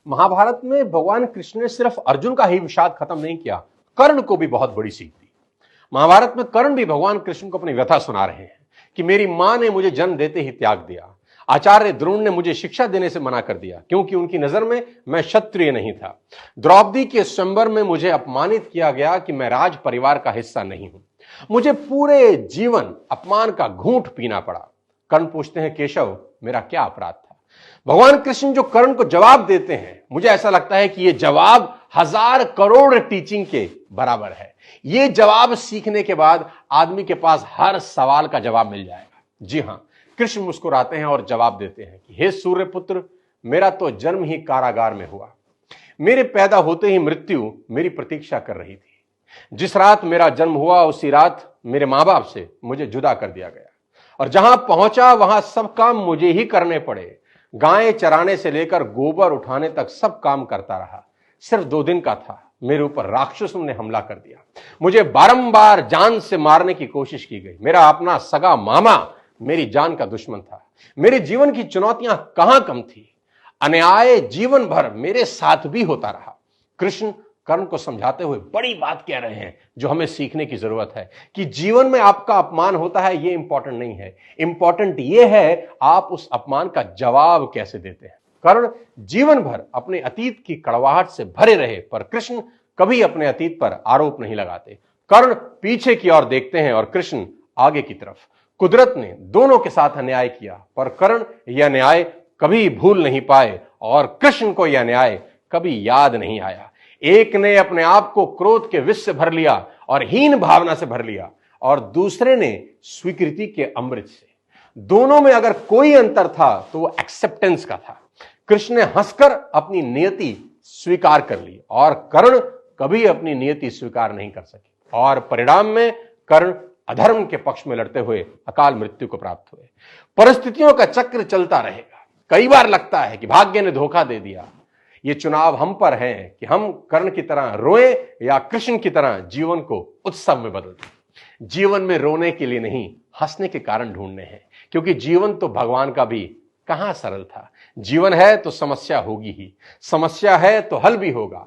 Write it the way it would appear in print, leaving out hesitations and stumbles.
महाभारत में भगवान कृष्ण ने सिर्फ अर्जुन का ही विषाद खत्म नहीं किया, कर्ण को भी बहुत बड़ी सीख दी। महाभारत में कर्ण भी भगवान कृष्ण को अपनी व्यथा सुना रहे हैं कि मेरी मां ने मुझे जन्म देते ही त्याग दिया, आचार्य द्रोण ने मुझे शिक्षा देने से मना कर दिया क्योंकि उनकी नजर में मैं क्षत्रिय नहीं था, द्रौपदी के स्वयंवर में मुझे अपमानित किया गया कि मैं राज परिवार का हिस्सा नहीं हूं, मुझे पूरे जीवन अपमान का घूंट पीना पड़ा। कर्ण पूछते हैं, केशव मेरा क्या अपराध था? भगवान कृष्ण जो कर्ण को जवाब देते हैं, मुझे ऐसा लगता है कि यह जवाब 1000 करोड़ टीचिंग के बराबर है। यह जवाब सीखने के बाद आदमी के पास हर सवाल का जवाब मिल जाएगा। जी हां, कृष्ण मुस्कुराते हैं और जवाब देते हैं कि हे सूर्य पुत्र, मेरा तो जन्म ही कारागार में हुआ, मेरे पैदा होते ही मृत्यु मेरी प्रतीक्षा कर रही थी। जिस रात मेरा जन्म हुआ उसी रात मेरे मां बाप से मुझे जुदा कर दिया गया और जहां पहुंचा वहां सब काम मुझे ही करने पड़े। गायें चराने से लेकर गोबर उठाने तक सब काम करता रहा। सिर्फ 2 दिन का था, मेरे ऊपर राक्षसों ने हमला कर दिया, मुझे बारंबार जान से मारने की कोशिश की गई। मेरा अपना सगा मामा मेरी जान का दुश्मन था। मेरे जीवन की चुनौतियां कहां कम थी, अन्याय जीवन भर मेरे साथ भी होता रहा। कृष्ण कर्ण को समझाते हुए बड़ी बात कह रहे हैं जो हमें सीखने की जरूरत है कि जीवन में आपका अपमान होता है, यह इंपॉर्टेंट नहीं है, इंपॉर्टेंट यह है आप उस अपमान का जवाब कैसे देते हैं। कर्ण जीवन भर अपने अतीत की कड़वाहट से भरे रहे, पर कृष्ण कभी अपने अतीत पर आरोप नहीं लगाते। कर्ण पीछे की ओर देखते हैं और कृष्ण आगे की तरफ। कुदरत ने दोनों के साथ अन्याय किया, पर कर्ण यह अन्याय कभी भूल नहीं पाए और कृष्ण को यह अन्याय कभी याद नहीं आया। एक ने अपने आप को क्रोध के विष से भर लिया और हीन भावना से भर लिया, और दूसरे ने स्वीकृति के अमृत से। दोनों में अगर कोई अंतर था तो वो एक्सेप्टेंस का था। कृष्ण ने हंसकर अपनी नियति स्वीकार कर ली और कर्ण कभी अपनी नियति स्वीकार नहीं कर सके, और परिणाम में कर्ण अधर्म के पक्ष में लड़ते हुए अकाल मृत्यु को प्राप्त हुए। परिस्थितियों का चक्र चलता रहेगा। कई बार लगता है कि भाग्य ने धोखा दे दिया। ये चुनाव हम पर है कि हम कर्ण की तरह रोएं या कृष्ण की तरह जीवन को उत्सव में बदल दें। जीवन में रोने के लिए नहीं, हंसने के कारण ढूंढने हैं, क्योंकि जीवन तो भगवान का भी कहां सरल था। जीवन है तो समस्या होगी ही, समस्या है तो हल भी होगा।